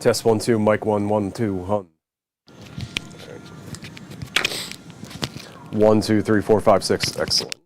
Test 1 2, mic 1 1 2 hun. 1 2 3 4 5 6. Excellent.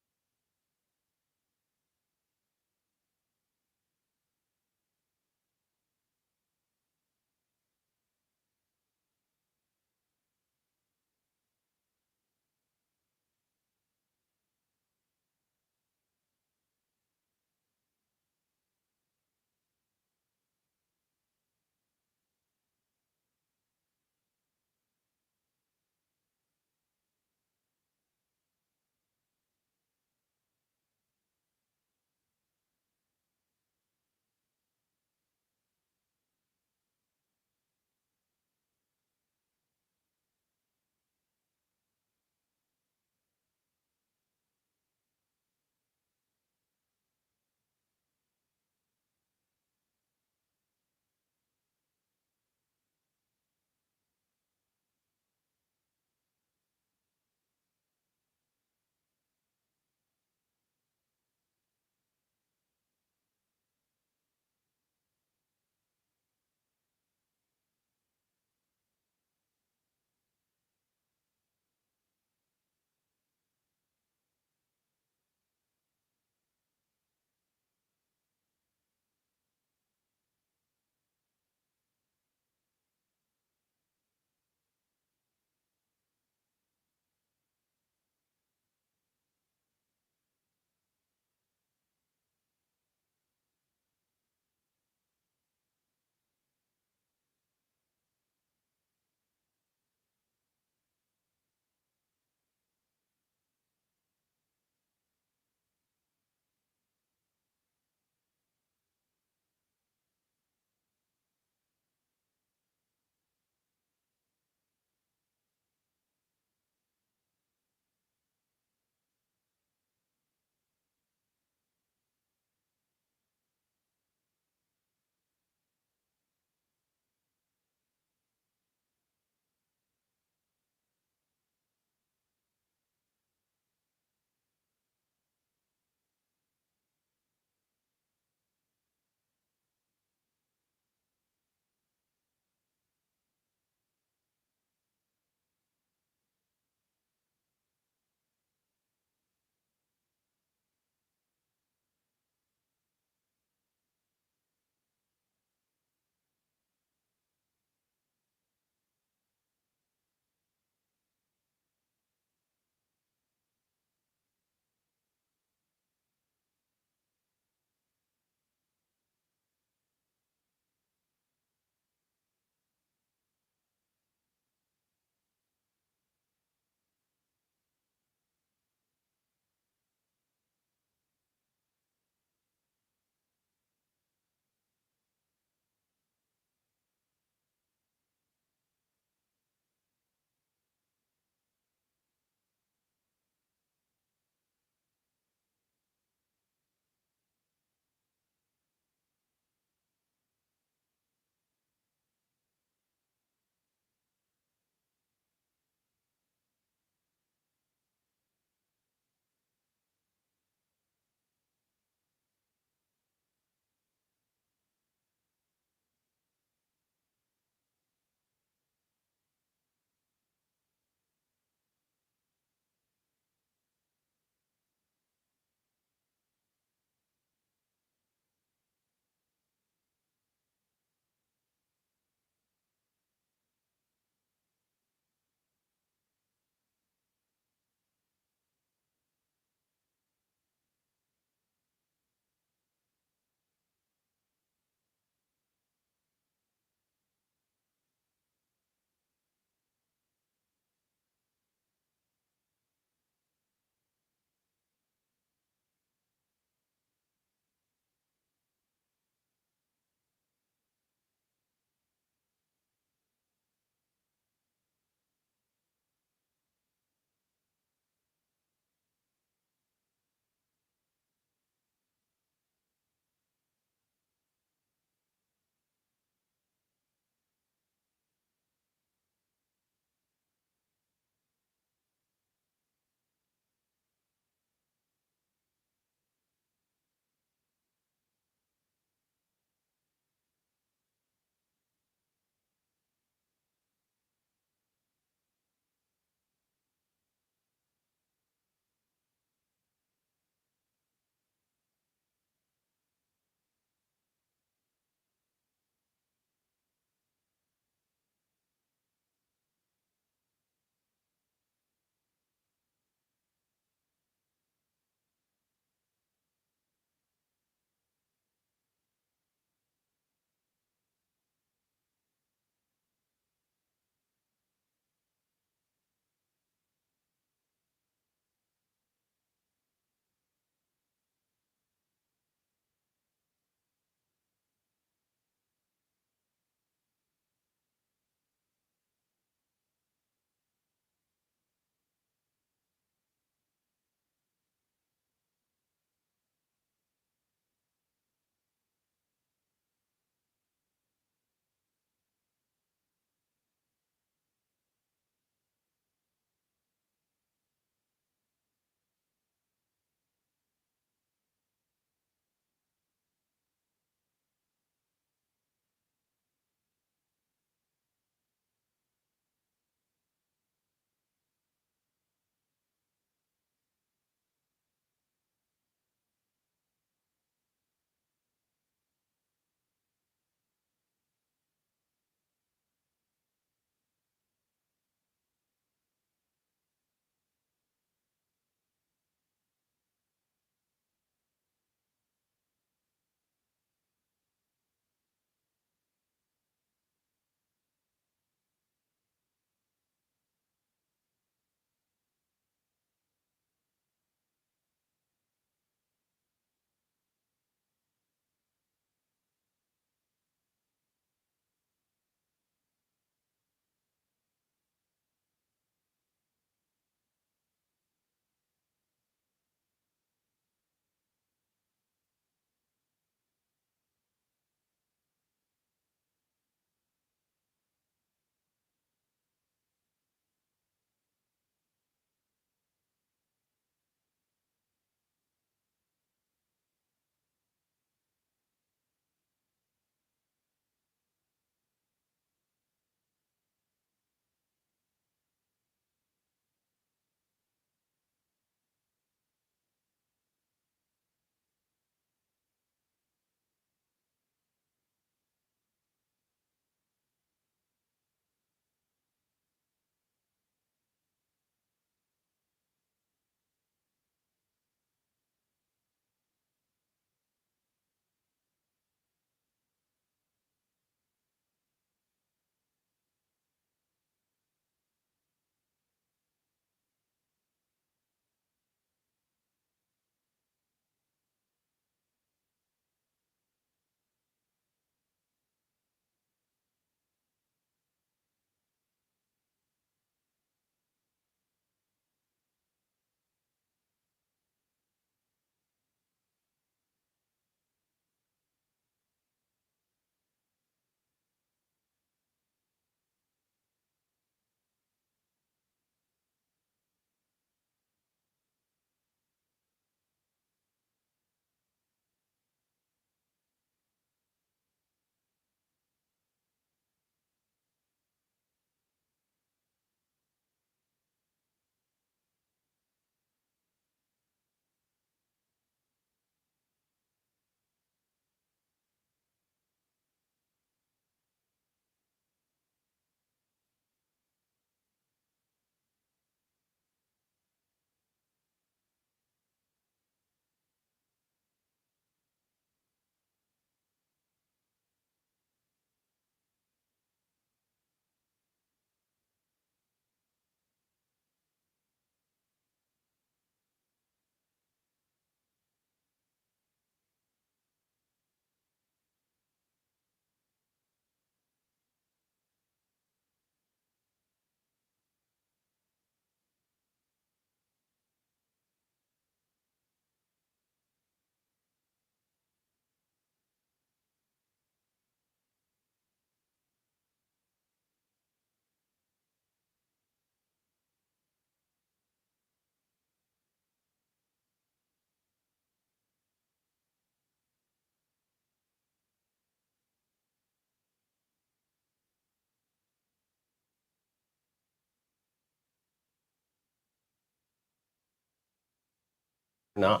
No.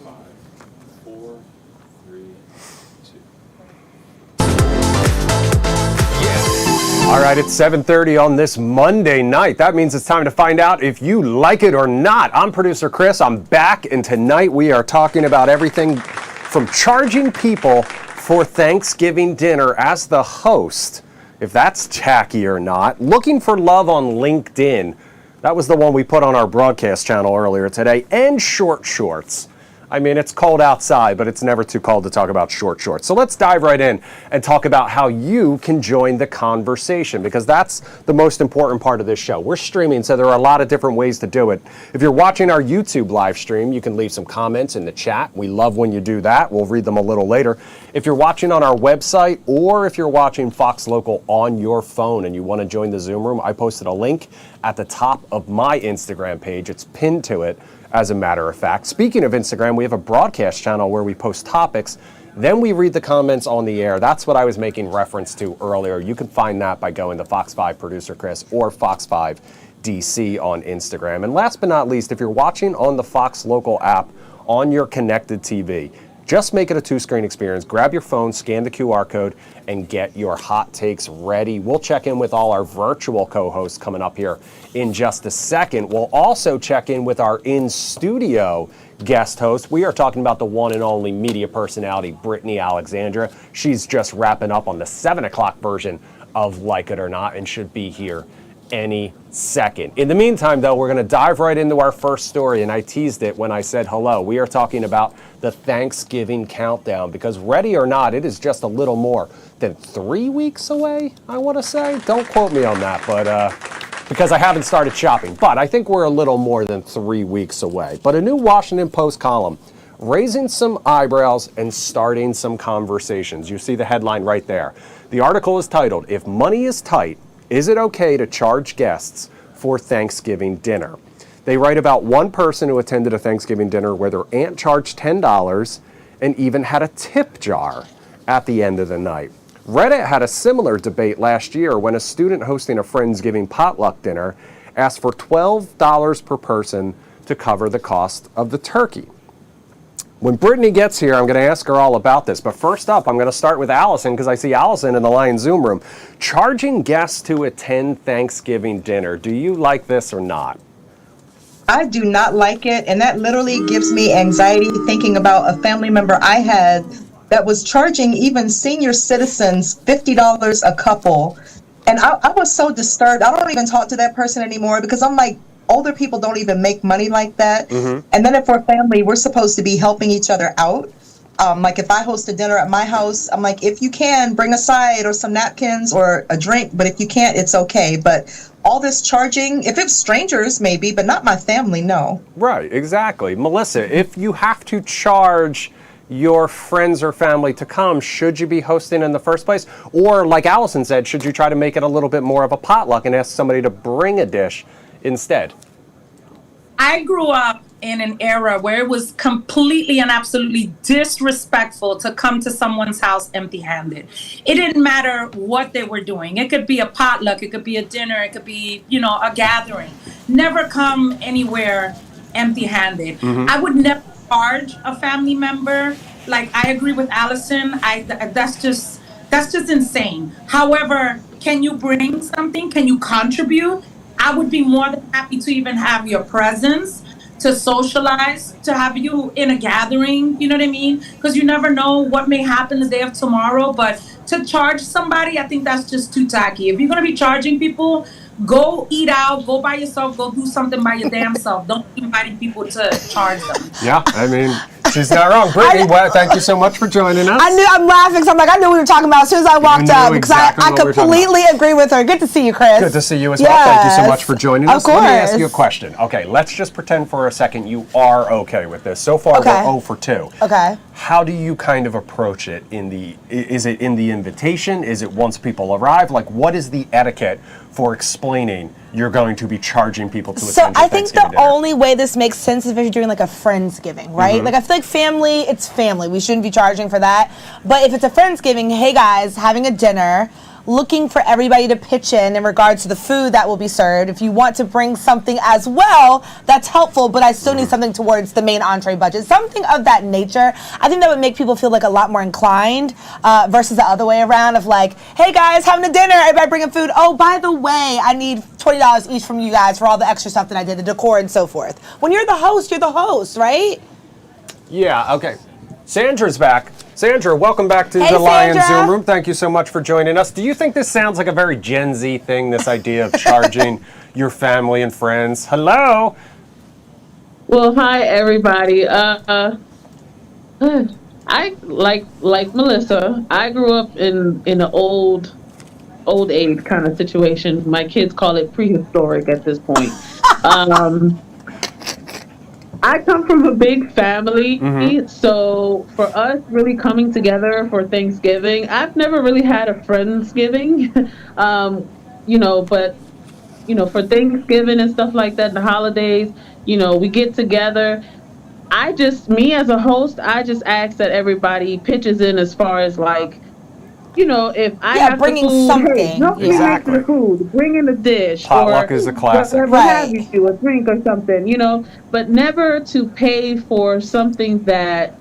5, 4, 3, 2. All right, it's 7:30 on this Monday night. That means it's time to find out if you like it or not. I'm producer Chris. I'm back, and tonight we are talking about everything from charging people for Thanksgiving dinner as the host, if that's tacky or not, looking for love on LinkedIn. That was the one we put on our broadcast channel earlier today, and short shorts. I mean, it's cold outside, but it's never too cold to talk about short shorts. So let's dive right in and talk about how you can join the conversation, because that's the most important part of this show. We're streaming, so there are a lot of different ways to do it. If you're watching our YouTube live stream, you can leave some comments in the chat. We love when you do that. We'll read them a little later. If you're watching on our website, or if you're watching Fox Local on your phone and you want to join the Zoom room, I posted a link at the top of my Instagram page. It's pinned to it, as a matter of fact. Speaking of Instagram, we have a broadcast channel where we post topics, then we read the comments on the air. That's what I was making reference to earlier. You can find that by going to Fox 5 Producer Chris or Fox 5 DC on Instagram. And last but not least, if you're watching on the Fox Local app on your connected TV, just make it a two-screen experience. Grab your phone, scan the QR code, and get your hot takes ready. We'll check in with all our virtual co-hosts coming up here in just a second. We'll also check in with our in-studio guest host. We are talking about the one and only media personality, Brittany Alexandra. She's just wrapping up on the 7 o'clock version of Like It or Not and should be here any second. In the meantime, though, we're going to dive right into our first story, and I teased it when I said hello. We are talking about the Thanksgiving countdown, because ready or not, it is just a little more than 3 weeks away, I want to say. Don't quote me on that, but because I haven't started shopping. But I think we're a little more than 3 weeks away. But a new Washington Post column raising some eyebrows and starting some conversations. You see the headline right there. The article is titled, "If Money is Tight, Is it okay to charge guests for Thanksgiving dinner?" They write about one person who attended a Thanksgiving dinner where their aunt charged $10 and even had a tip jar at the end of the night. Reddit had a similar debate last year when a student hosting a Friendsgiving potluck dinner asked for $12 per person to cover the cost of the turkey. When Brittany gets here, I'm going to ask her all about this. But first up, I'm going to start with Allison, because I see Allison in the Lion Zoom room. Charging guests to attend Thanksgiving dinner. Do you like this or not? I do not like it, and that literally gives me anxiety thinking about a family member I had that was charging even senior citizens $50 a couple. And I was so disturbed. I don't even talk to that person anymore, because I'm like, older people don't even make money like that. Mm-hmm. And then if we're family, we're supposed to be helping each other out. Like if I host a dinner at my house, I'm like, if you can, bring a side or some napkins or a drink. But if you can't, it's okay. But all this charging, if it's strangers, maybe, but not my family, no. Right, exactly. Melissa, if you have to charge your friends or family to come, should you be hosting in the first place? Or like Allison said, should you try to make it a little bit more of a potluck and ask somebody to bring a dish instead? I grew up in an era where it was completely and absolutely disrespectful to come to someone's house empty-handed. It didn't matter what they were doing. It could be a potluck, it could be a dinner, it could be, a gathering. Never come anywhere empty-handed. Mm-hmm. I would never charge a family member. Like, I agree with Allison. That's just insane. However, can you bring something? Can you contribute? I would be more than happy to even have your presence, to socialize, to have you in a gathering, you know what I mean? Because you never know what may happen the day of tomorrow. But to charge somebody, I think that's just too tacky. If you're going to be charging people, go eat out, go by yourself, go do something by your damn self. Don't be inviting people to charge them. Yeah, I mean, she's not wrong. Brittany, thank you so much for joining us. I'm laughing, so I'm like, I knew we were talking about as soon as I walked up, because I completely agree with her. Good to see you, Chris. Good to see you as well. Thank you so much for joining us. Of course. Let me ask you a question. Okay, let's just pretend for a second you are okay with this. So far, we're 0 for 2. Okay. How do you kind of approach it? Is it in the invitation? Is it once people arrive? Like, what is the etiquette for explaining you're going to be charging people to attend So I think the only way this makes sense is if you're doing like a Friendsgiving, right? Mm-hmm. Like I feel like family, it's family. We shouldn't be charging for that. But if it's a Friendsgiving, hey guys, having a dinner, looking for everybody to pitch in regards to the food that will be served. If you want to bring something as well, that's helpful, but I still need something towards the main entree budget. Something of that nature. I think that would make people feel like a lot more inclined versus the other way around of like, hey guys, having a dinner, everybody bringing food. Oh, by the way, I need $20 each from you guys for all the extra stuff that I did, the decor and so forth. When you're the host, right? Yeah, okay. Sandra's back. Sandra, welcome back to the Lion Zoom Room. Thank you so much for joining us. Do you think this sounds like a very Gen Z thing, this idea of charging your family and friends? Hello? Well, hi, everybody. I like Melissa. I grew up in an old age kind of situation. My kids call it prehistoric at this point. I come from a big family, so for us really coming together for Thanksgiving, I've never really had a Friendsgiving, but for Thanksgiving and stuff like that, the holidays, we get together. Me as a host, I just ask that everybody pitches in as far as like, if I have bringing the food, something. hey, help me make the food, bring in the dish. Potluck is a classic. Whatever have you, a drink or something, but never to pay for something that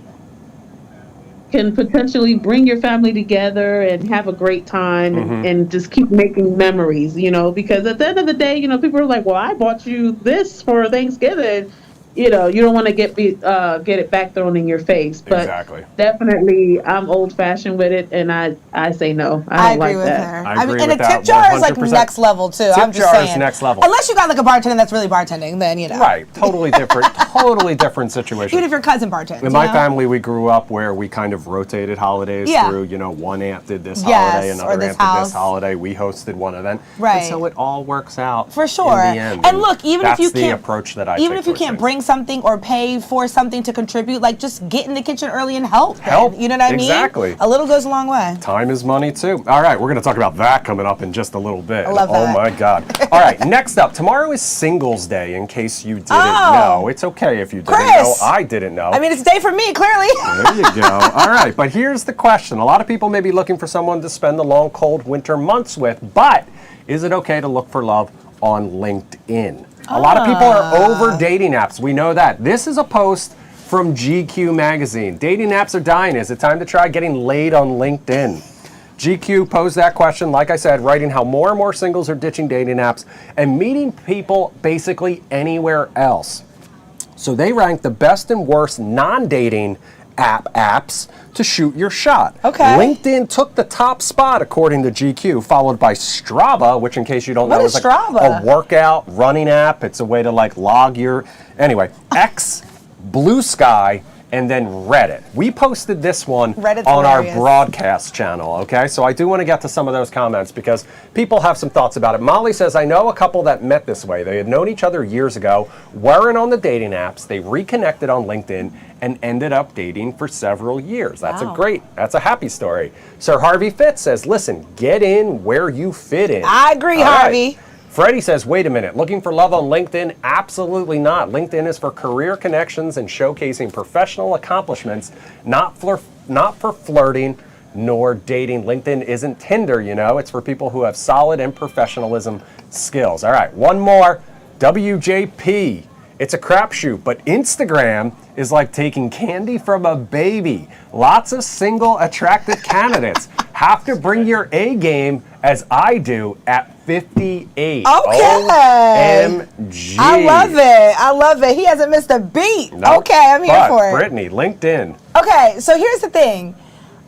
can potentially bring your family together and have a great time and just keep making memories, because at the end of the day, people are like, well, I bought you this for Thanksgiving. You don't want to get it back thrown in your face. But definitely, I'm old-fashioned with it, and I say no. I don't like that. I agree with her. And a tip jar is like next level too. I'm just saying. Tip jar is next level. Unless you got like a bartender that's really bartending, then Right, totally different situation. Even if your cousin bartends. In my family, we grew up where we kind of rotated holidays through. One aunt did this holiday, another aunt did this holiday. We hosted one event, and so it all works out for sure. In the end. And look, even if you that's the approach that I take. Even if you can't bring something or pay for something to contribute, like just get in the kitchen early and help. You know what I mean? Exactly. A little goes a long way. Time is money too. All right, we're going to talk about that coming up in just a little bit. I love that. Oh my God. All right, next up, tomorrow is Singles Day, in case you didn't know. It's okay if you didn't know. I didn't know. I mean, it's a day for me, clearly. There you go. All right, but here's the question. A lot of people may be looking for someone to spend the long, cold winter months with, but is it okay to look for love on LinkedIn? A lot of people are over dating apps. We know that. This is a post from GQ magazine. Dating apps are dying. Is it time to try getting laid on LinkedIn? GQ posed that question, like I said, writing how more and more singles are ditching dating apps and meeting people basically anywhere else. So they ranked the best and worst non-dating apps to shoot your shot. Okay. LinkedIn took the top spot according to GQ, followed by Strava, which in case you don't know is like a workout running app. It's a way to like log your, X, Blue Sky, and then Reddit. We posted this one on our broadcast channel, okay? So I do want to get to some of those comments because people have some thoughts about it. Molly says, I know a couple that met this way. They had known each other years ago, weren't on the dating apps, they reconnected on LinkedIn, and ended up dating for several years. That's that's a happy story. Sir Harvey Fitz says, listen, get in where you fit in. I agree, Harvey. Freddie says, wait a minute, looking for love on LinkedIn? Absolutely not. LinkedIn is for career connections and showcasing professional accomplishments, not for flirting nor dating. LinkedIn isn't Tinder, it's for people who have solid and professionalism skills. All right, one more. WJP. It's a crapshoot, but Instagram is like taking candy from a baby. Lots of single, attractive candidates. Have to bring your A game, as I do, at 58. Okay. OMG. I love it. He hasn't missed a beat. Nope. Okay, I'm here for it. Brittany, LinkedIn. Okay, so here's the thing.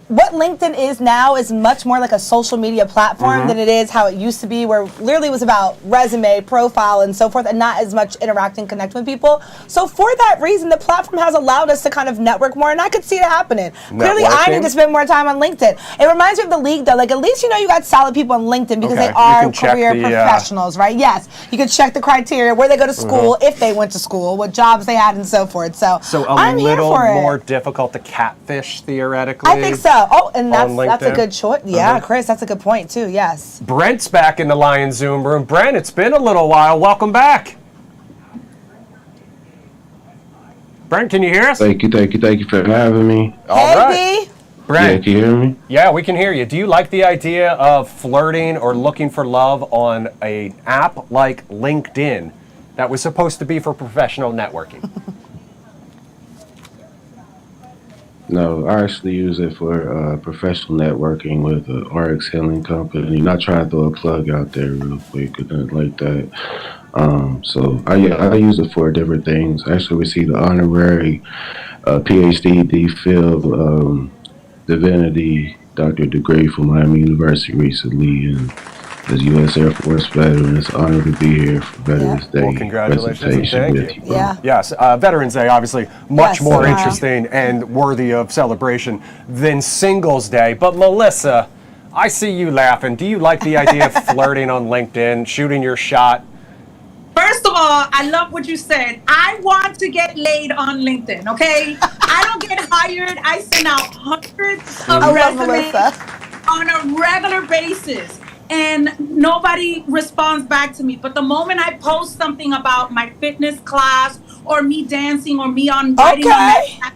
What LinkedIn is now is much more like a social media platform than it is how it used to be, where literally it was about resume, profile, and so forth, and not as much interact and connect with people. So for that reason, the platform has allowed us to kind of network more, and I could see it happening. Clearly, I need to spend more time on LinkedIn. It reminds me of the league, though. Like, at least you got solid people on LinkedIn because they are career professionals, right? Yes. You can check the criteria, where they go to school, if they went to school, what jobs they had, and so forth. So a little more difficult to catfish, theoretically. I think so. Oh, and that's a good choice. Yeah, Chris, that's a good point too. Yes. Brent's back in the Lion Zoom room. Brent, it's been a little while. Welcome back. Brent, can you hear us? Thank you for having me. All right. Brent. Yeah, can you hear me? Yeah, we can hear you. Do you like the idea of flirting or looking for love on an app like LinkedIn that was supposed to be for professional networking? No, I actually use it for professional networking with the RX Healing Company. Not trying to throw a plug out there real quick or nothing like that. So I use it for different things. I actually received an honorary PhD DPhil divinity doctorate degree from Miami University recently, and as U.S. Air Force veteran, it's an honor to be here for Veterans Day Well, congratulations and thank with you. you. Yeah. Yes, Veterans Day, obviously, much Yes, more tomorrow. interesting and worthy of celebration than Singles Day. But Melissa, I see you laughing. Do you like the idea of flirting on LinkedIn, shooting your shot? First of all, I love what you said. I want to get laid on LinkedIn, okay? I don't get hired. I send out hundreds of I love resumes Melissa. on a regular basis, and nobody responds back to me. But the moment I post something about my fitness class or me dancing or me on riding on that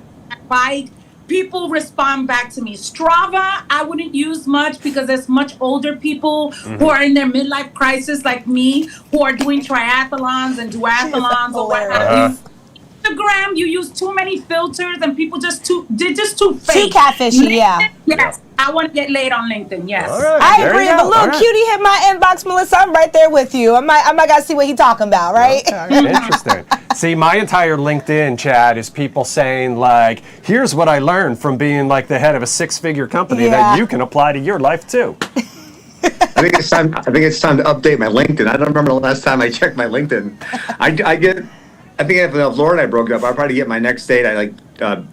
bike, people respond back to me. Strava, I wouldn't use much because there's much older people who are in their midlife crisis like me, who are doing triathlons and duathlons or what have you. Instagram, you use too many filters and people they're just too fake. Too catfishy, yeah. Yes, I want to get laid on LinkedIn, yes. All right, I there agree, you go. but little All right. cutie hit my inbox, Melissa. I'm right there with you. I might gotta see what he talking about, right? Okay, interesting. See, my entire LinkedIn chat is people saying, like, here's what I learned from being like the head of a 6-figure company Yeah. that you can apply to your life too. I think it's time to update my LinkedIn. I don't remember the last time I checked my LinkedIn. I think if Laura and I broke up, I'd probably get my next date at like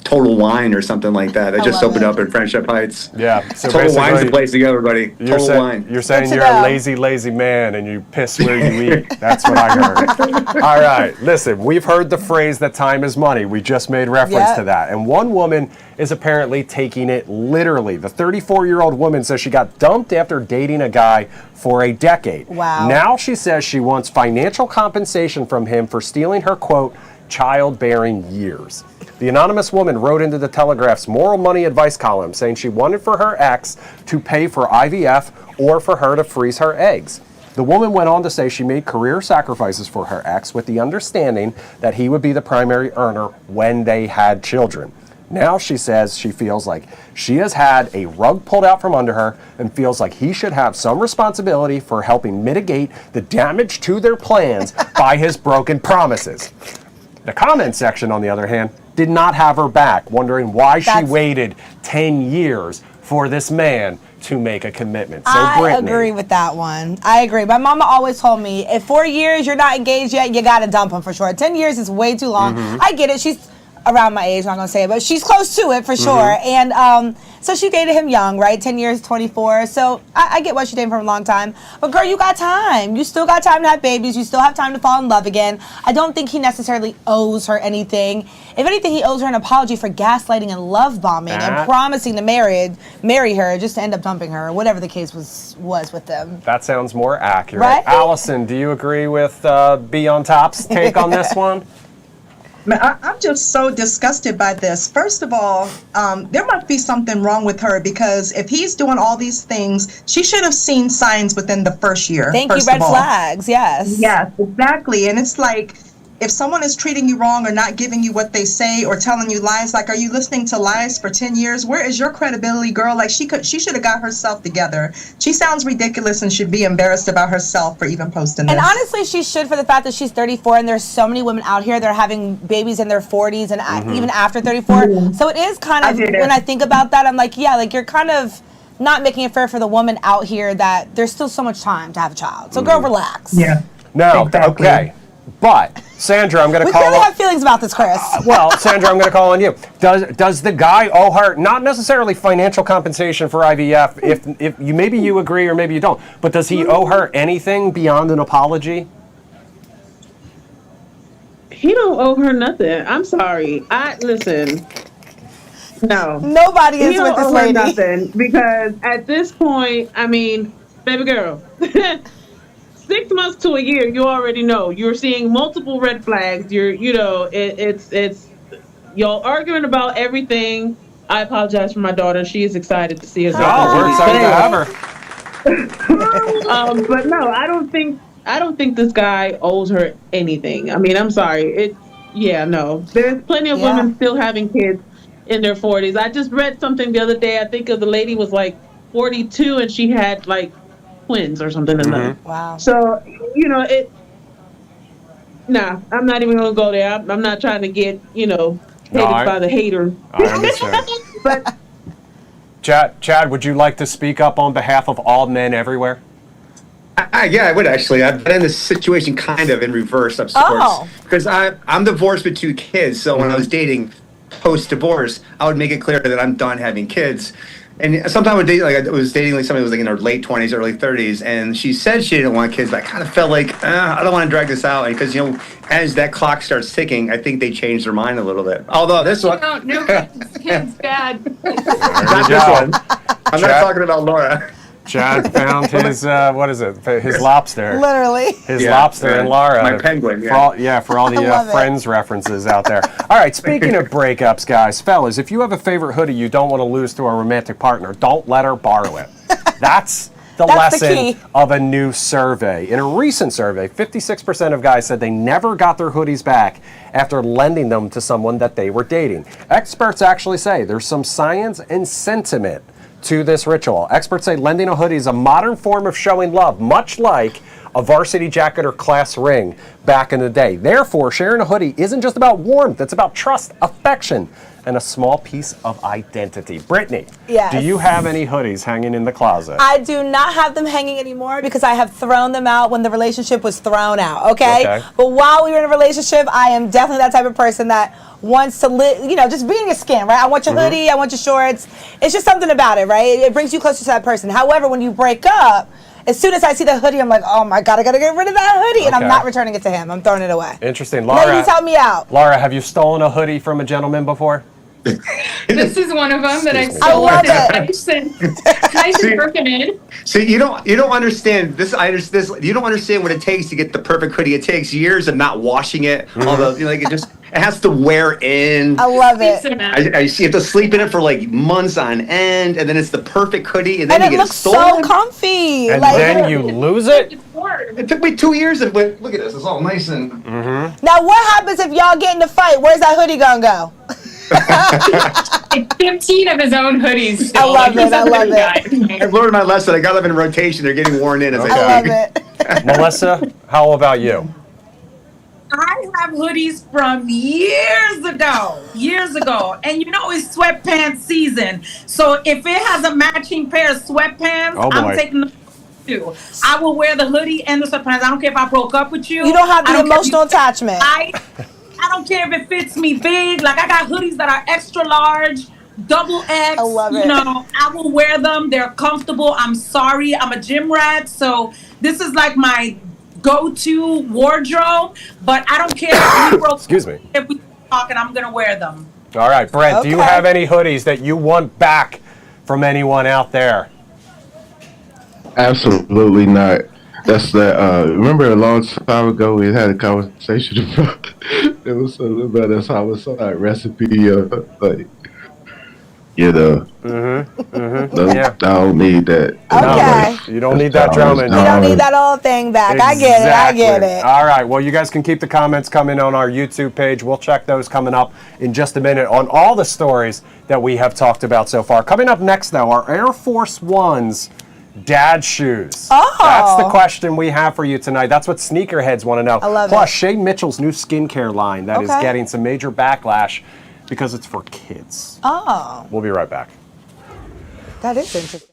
Total Wine or something like that. I just love opened it. up in Friendship Heights. Yeah. So Total Wine's basically, the place to go, everybody. You're, Total Wine. you're saying Good to you're a know. lazy man and you piss where you eat. That's what I heard. All right. Listen, we've heard the phrase that time is money. We just made reference Yep. to that. And one woman is apparently taking it literally. The 34-year-old woman says she got dumped after dating a guy for a decade. Wow. Now she says she wants financial compensation from him for stealing her, quote, childbearing years. The anonymous woman wrote into the Telegraph's moral money advice column saying she wanted for her ex to pay for IVF or for her to freeze her eggs. The woman went on to say she made career sacrifices for her ex with the understanding that he would be the primary earner when they had children. Now she says she feels like she has had a rug pulled out from under her and feels like he should have some responsibility for helping mitigate the damage to their plans by his broken promises. The comment section, on the other hand, did not have her back, wondering why she waited 10 years for this man to make a commitment. So, I Brittany, agree with that one. I agree. My mama always told me, if 4 years you're not engaged yet, you gotta dump him for sure. 10 years is way too long. I get it. She's around my age, I'm not gonna say it, but she's close to it for sure. And so she dated him young, right? 10 years, 24. So I get why she dated him for a long time. But girl, you got time. You still got time to have babies. You still have time to fall in love again. I don't think he necessarily owes her anything. If anything, he owes her an apology for gaslighting and love bombing and promising to marry her just to end up dumping her, or whatever the case was with them. that sounds more accurate. Right? Allison, do you agree with Be on Top's take on this one? Man, I'm just so disgusted by this. First of all, there must be something wrong with her, because if he's doing all these things, she should have seen signs within the first year. Thank you, first red of all. flags, yes. Yes, exactly. And it's like, if someone is treating you wrong or not giving you what they say or telling you lies, like, are you listening to lies for 10 years? Where is your credibility, girl? Like, she should have got herself together. She sounds ridiculous and should be embarrassed about herself for even posting this. And honestly, she should, for the fact that she's 34, and there's so many women out here that are having babies in their 40s and even after 34. So it is kind of, when I think about that, I'm like, yeah, like, you're kind of not making it fair for the woman out here that there's still so much time to have a child. So girl, relax. Yeah. No, Exactly. okay. But, Sandra, I'm going to We call clearly on... have feelings about this, Chris. Well, Sandra, I'm going to call on you. Does the guy owe her, not necessarily financial compensation for IVF, if you maybe you agree or maybe you don't, but does he owe her anything beyond an apology? He don't owe her nothing. I'm sorry. Listen. No. Nobody He is with don't this owe her lady. nothing, because at this point, I mean, baby girl, 6 months to a year, you already know you're seeing multiple red flags. Y'all arguing about everything. I apologize for my daughter. She is excited to see us. Oh, we're excited to have her. But no, I don't think this guy owes her anything. I mean, I'm sorry. No. There's plenty of Yeah. women still having kids in their 40s. I just read something the other day. I think the lady was like 42 and she had like twins or something in them. Wow. So, nah, I'm not even gonna go there. I'm not trying to get, No, hated by the haters. I understand. But Chad, would you like to speak up on behalf of all men everywhere? Yeah, I would actually. I've been in this situation kind of in reverse of sorts. Oh. Because I'm divorced with 2 kids. So when I was dating post-divorce, I would make it clear that I'm done having kids. And sometimes I was dating like somebody who was like in her late 20s, early 30s, and she said she didn't want kids, but I kind of felt like I don't want to drag this out because as that clock starts ticking, I think they change their mind a little bit. Although this one, No, kids bad. not this go. one. I'm not talking about Laura. Chad found his what is it? His lobster. Literally. His lobster and Laura. My penguin. For all the love it. Friends references out there. All right, speaking of breakups, guys, fellas, if you have a favorite hoodie you don't want to lose to a romantic partner, don't let her borrow it. That's the That's the lesson key. of a new survey. In a recent survey, 56% of guys said they never got their hoodies back after lending them to someone that they were dating. Experts actually say there's some science and sentiment to this ritual. Experts say lending a hoodie is a modern form of showing love, much like a varsity jacket or class ring back in the day. Therefore, sharing a hoodie isn't just about warmth, it's about trust, affection, and a small piece of identity. Brittany, Yes. do you have any hoodies hanging in the closet? I do not have them hanging anymore because I have thrown them out when the relationship was thrown out, okay? But while we were in a relationship, I am definitely that type of person that wants to live, just be in your skin, right? I want your hoodie, I want your shorts. It's just something about it, right? It brings you closer to that person. However, when you break up, as soon as I see the hoodie, I'm like, oh my God, I gotta get rid of that hoodie. And I'm not returning it to him. I'm throwing it away. Interesting. Laura, Ladies, help me out. Laura, have you stolen a hoodie from a gentleman before? This is one of them that I've Excuse me. stolen. I love it. Nice and broken in. See, you don't understand this. You don't understand what it takes to get the perfect hoodie. It takes years of not washing it. Although, it has to wear in. I love it. Decent amount. I see. You have to sleep in it for like months on end, and then it's the perfect hoodie, and then And you it get it looks so stolen. comfy. And Like, then you lose it? It's hard. It took me 2 years. Look at this. It's all nice and. now what happens if y'all get in a fight? Where's that hoodie gonna go? Like 15 of his own hoodies. Still. I love Like, it, I he's a love hoodie it. guy. I've learned my lesson. I got them in rotation. They're getting worn in as I I love speak. it. Melissa, how about you? I have hoodies from years ago. And it's sweatpants season. So if it has a matching pair of sweatpants, Oh, boy. I'm taking the too. I will wear the hoodie and the sweatpants. I don't care if I broke up with you. You don't have I the don't care if emotional you- attachment. I don't care if it fits me big. Like I got hoodies that are extra large, double X. I love it. I will wear them. They're comfortable. I'm sorry. I'm a gym rat. So this is like my go-to wardrobe. But I don't care if we broke Excuse me. if we talking, I'm gonna wear them. All right, Brent, do you Okay. have any hoodies that you want back from anyone out there? Absolutely not. That's that. Remember a long time ago we had a conversation about it was something about this homicide recipe. Like, no, Yeah. I don't need that. Okay. You don't need that drama in You your don't life. need that old thing back. I get it. I get Exactly. it. All right. Well, you guys can keep the comments coming on our YouTube page. We'll check those coming up in just a minute on all the stories that we have talked about so far. Coming up next, though, are Air Force One's dad shoes. Oh. That's the question we have for you tonight. That's what sneakerheads want to know. I love Plus, it. Shay Mitchell's new skincare line that is Okay. getting some major backlash because it's for kids. Oh, We'll be right back. that is interesting.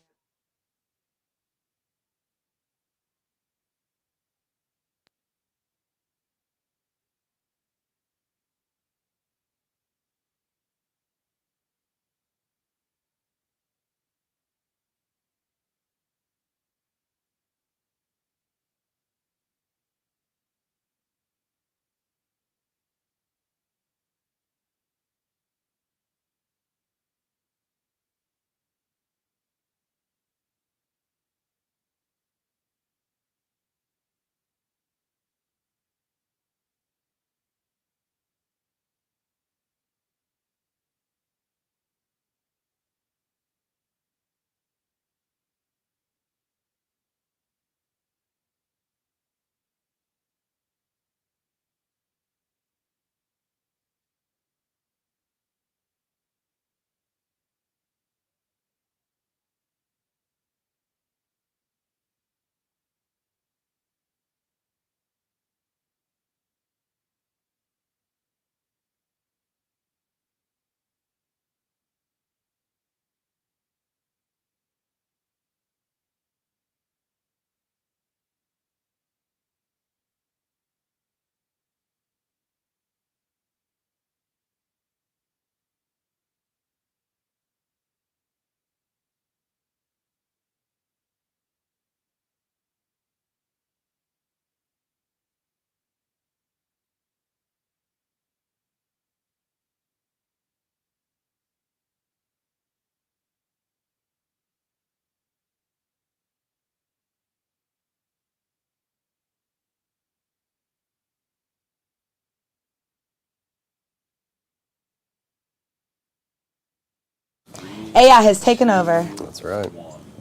AI has taken over. That's right.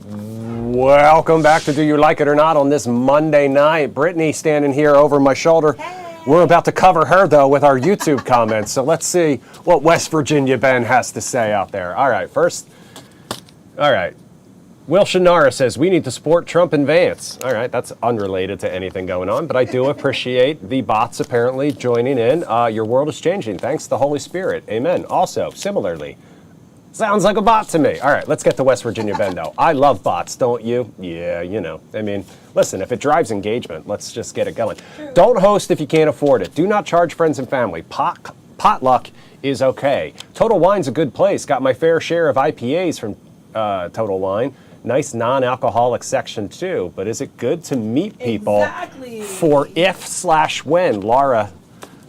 Welcome back to Do You Like It or Not on this Monday night. Brittany standing here over my shoulder. We're about to cover her, though, with our YouTube comments. So let's see what West Virginia Ben has to say out there. All right, first. All right. Will Shinara says, we need to support Trump and Vance. All right, that's unrelated to anything going on, but I do appreciate the bots apparently joining in. Your world is changing. Thanks to the Holy Spirit. Amen. Also, similarly, sounds like a bot to me. All right, let's get to West Virginia Ben, though. I love bots, don't you? Yeah, you know. I mean, listen, if it drives engagement, let's just get it going. Don't host if you can't afford it. Do not charge friends and family. Potluck is okay. Total Wine's a good place. Got my fair share of IPAs from Total Wine. Nice non-alcoholic section too, but is it good to meet people for if/when? Laura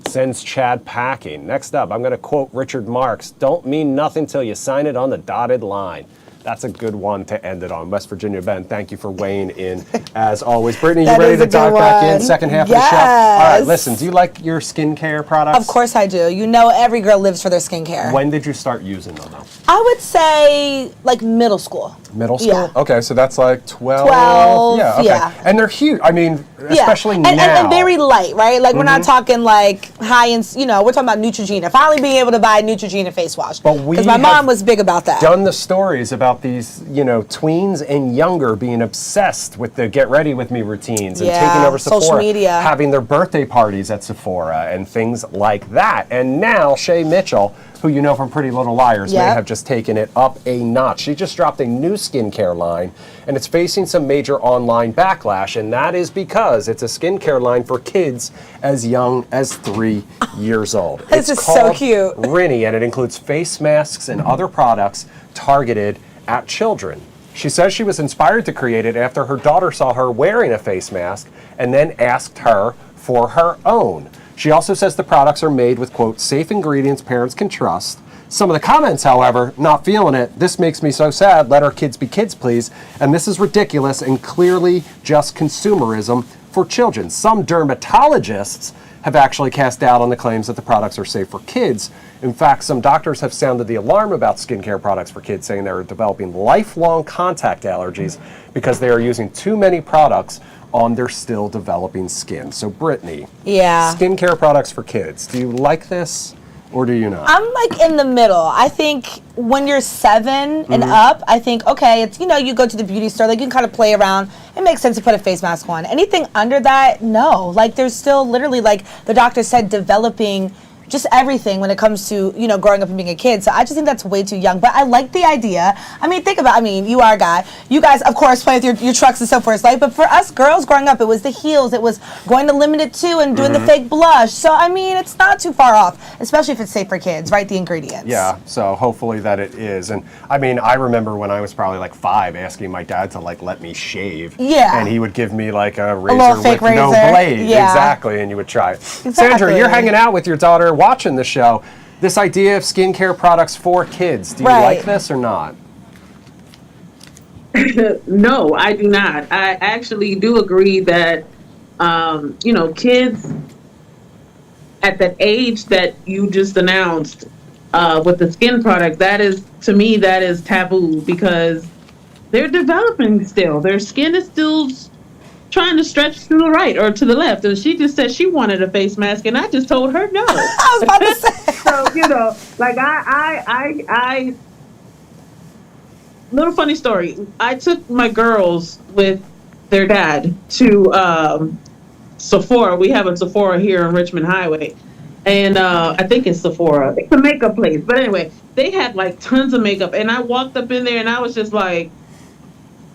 sends Chad packing. Next up, I'm going to quote Richard Marx, don't mean nothing till you sign it on the dotted line. That's a good one to end it on. West Virginia Ben, thank you for weighing in as always. Brittany, you ready to dive back in? Second half of the show? All right, listen, do you like your skincare products? Of course I do. You know every girl lives for their skincare. When did you start using them though? I would say like middle school. Middle school? Yeah. Okay, so that's like 12. 12, Yeah, okay. yeah. And they're huge. I mean, especially and, now. And very light, right? Like we're not talking like high end, you know, we're talking about Neutrogena. Finally being able to buy Neutrogena face wash. Because my mom was big about that. Done the stories about these, you know, tweens and younger being obsessed with the get ready with me routines and taking over Sephora, social media, having their birthday parties at Sephora and things like that. And now Shay Mitchell, who you know from Pretty Little Liars, may have just taken it up a notch. She just dropped a new skincare line, and it's facing some major online backlash, and that is because it's a skincare line for kids as young as 3 years old. This is so cute. Rinny, and it includes face masks and other products targeted at children. She says she was inspired to create it after her daughter saw her wearing a face mask and then asked her for her own. She also says the products are made with, quote, safe ingredients parents can trust. Some of the comments, however, not feeling it. This makes me so sad. Let our kids be kids, please. And this is ridiculous and clearly just consumerism for children. Some dermatologists have actually cast doubt on the claims that the products are safe for kids. In fact, some doctors have sounded the alarm about skincare products for kids, saying they're developing lifelong contact allergies because they are using too many products on their still developing skin. So Brittany, skincare products for kids. Do you like this or do you not? I'm like in the middle. I think when you're 7 and up, I think, okay, it's, you know, you go to the beauty store, like you can kind of play around. It makes sense to put a face mask on. Anything under that, no. Like there's still literally, like the doctor said, developing just everything when it comes to, you know, growing up and being a kid. So I just think that's way too young. But I like the idea. I mean, think about, I mean, you are a guy. You guys, of course, play with your trucks and so forth. Like, but for us girls growing up, it was the heels. It was going to Limited 2 and doing the fake blush. So, I mean, it's not too far off, especially if it's safe for kids, right? The ingredients. Yeah, so hopefully that it is. And I mean, I remember when I was probably like 5 asking my dad to like let me shave. Yeah. And he would give me like a razor with fake no razor. blade. Yeah. Exactly. And you would try it. Exactly. Sandra, you're hanging out with your daughter watching the show. This idea of skincare products for kids, do you like this or not? No, I do not. I actually do agree that, you know, kids at that age that you just announced with the skin product, that is, to me, that is taboo because they're developing still. Their skin is still trying to stretch to the right or to the left. And she just said she wanted a face mask, and I just told her no. I was about to say. So, you know, like I little funny story. I took my girls with their dad to Sephora. We have a Sephora here on Richmond Highway. And I think it's Sephora. It's a makeup place. But anyway, they had like tons of makeup. And I walked up in there and I was just like,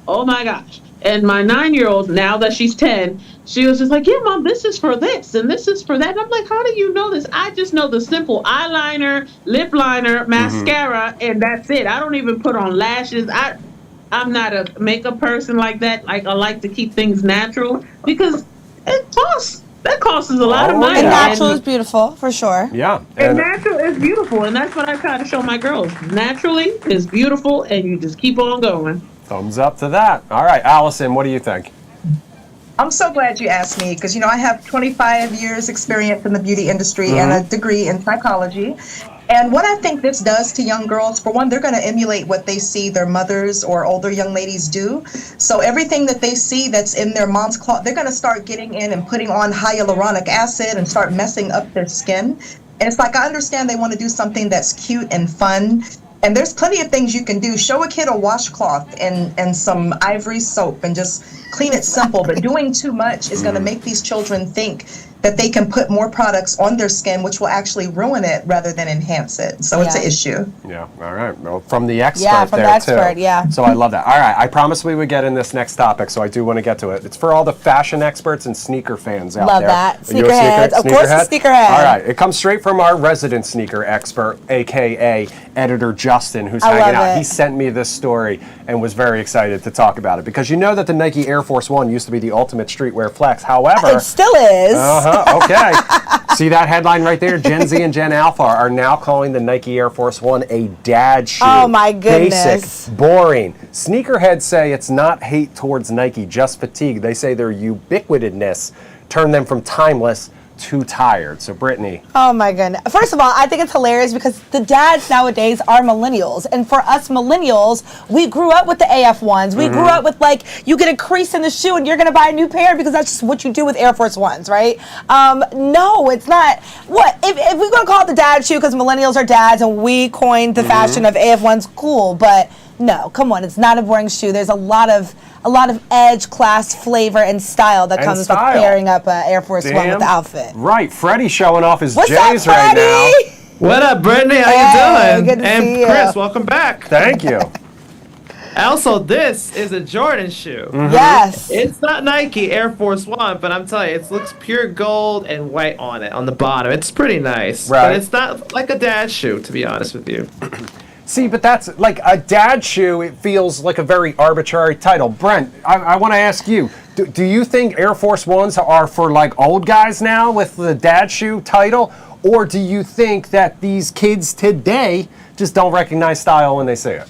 oh my gosh. And my 9-year-old, now that she's 10, she was just like, yeah, Mom, this is for this and this is for that. And I'm like, how do you know this? I just know the simple eyeliner, lip liner, mascara, and that's it. I don't even put on lashes. I'm not a makeup person like that. Like, I like to keep things natural because it costs. That costs us a lot of money. And natural is beautiful, for sure. Yeah. And natural is beautiful. And that's what I try to show my girls. Naturally is beautiful, and you just keep on going. Thumbs up to that. All right, Allison, what do you think? I'm so glad you asked me because, I have 25 years experience in the beauty industry and a degree in psychology. And what I think this does to young girls, for one, they're going to emulate what they see their mothers or older young ladies do. So everything that they see that's in their mom's closet, they're going to start getting in and putting on hyaluronic acid and start messing up their skin. And it's like, I understand they want to do something that's cute and fun. And there's plenty of things you can do. Show a kid a washcloth and some ivory soap and just clean it simple. But doing too much is going to make these children think that they can put more products on their skin, which will actually ruin it rather than enhance it. So it's an issue. Yeah, all right. Well, from the expert from there, the expert, too. yeah. So I love that. All right, I promised we would get in this next topic, so I do want to get to it. It's for all the fashion experts and sneaker fans out Love there. that. Are you a Sneakerheads. Of course, a sneakerhead. All right, it comes straight from our resident sneaker expert, a.k.a. editor Justin, who's I hanging love out. it. He sent me this story and was very excited to talk about it, because you know that the Nike Air Force One used to be the ultimate streetwear flex. However... It still is. Okay. See that headline right there? Gen Z and Gen Alpha are now calling the Nike Air Force One a dad shoe. Oh my goodness. Basic, boring. Sneakerheads say it's not hate towards Nike, just fatigue. They say their ubiquitousness turned them from timeless to tired. So Brittany. Oh my goodness. First of all, I think it's hilarious because the dads nowadays are millennials. And for us millennials, we grew up with the AF ones. We grew up with you get a crease in the shoe and you're going to buy a new pair because that's just what you do with Air Force Ones, right? No, it's not. What? If we're going to call it the dad shoe because millennials are dads and we coined the fashion of AF ones, cool. But no, come on. It's not a boring shoe. There's a lot of edge, class, flavor, and style that comes with pairing up an Air Force One with the outfit. Right. Freddie's showing off his What's J's up, right Freddie? now. What up, Brittany? How you doing? Good to see you. Chris, welcome back. Thank you. Also, this is a Jordan shoe. Yes. It's not Nike Air Force One, but I'm telling you, it looks pure gold and white on it, on the bottom. It's pretty nice. Right. But it's not like a dad shoe, to be honest with you. See, but that's like a dad shoe. It feels like a very arbitrary title. Brent, I want to ask you, do you think Air Force Ones are for like old guys now with the dad shoe title? Or do you think that these kids today just don't recognize style when they see it?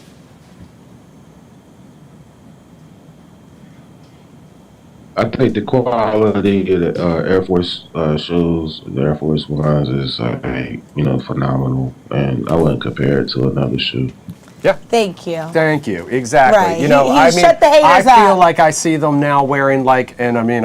I think the quality of the Air Force shoes, the Air Force Ones, is phenomenal, and I wouldn't compare it to another shoe. Yeah. Thank you. Thank you. Exactly. Right. You know, He shut the haters I feel up. like I see them now wearing I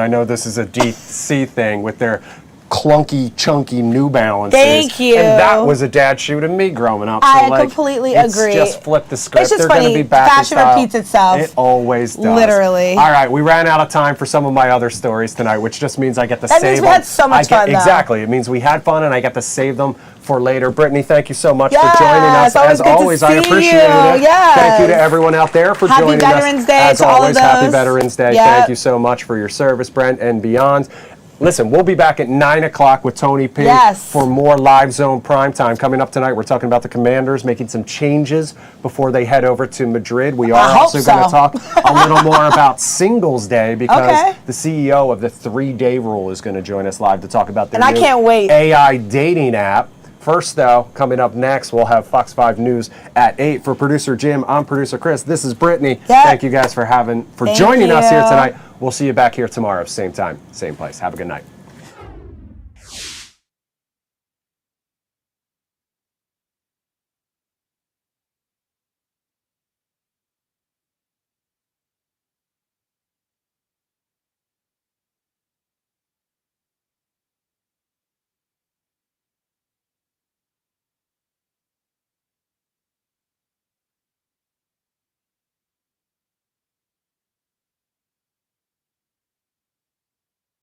know this is a DC thing with their clunky, chunky New Balances. Thank you. And that was a dad shoe to me growing up. I completely agree. Just flip the script. It's just They're funny. going to be back Fashion in style. repeats itself. It always does. Literally. All right, we ran out of time for some of my other stories tonight, which just means I get to That save means them. we had so much fun, though. Exactly. It means we had fun, and I get to save them for later. Brittany, thank you so much for Yes, joining us. always As good to always, I see appreciate you. it. Yes. Thank you to everyone out there for Happy joining Veterans us. Day As to all of always, happy those. Veterans Day. Yep. Thank you so much for your service, Brent, and beyond. Listen, we'll be back at 9 o'clock with Tony P for more Live Zone Primetime. Coming up tonight, we're talking about the Commanders making some changes before they head over to Madrid. We are also going to talk a little more about Singles Day because the CEO of the 3-Day Rule is going to join us live to talk about their And I can't wait. AI dating app. First, though, coming up next, we'll have Fox 5 News at 8. For producer Jim, I'm producer Chris. This is Brittany. Thank you guys for joining us here tonight. We'll see you back here tomorrow, same time, same place. Have a good night.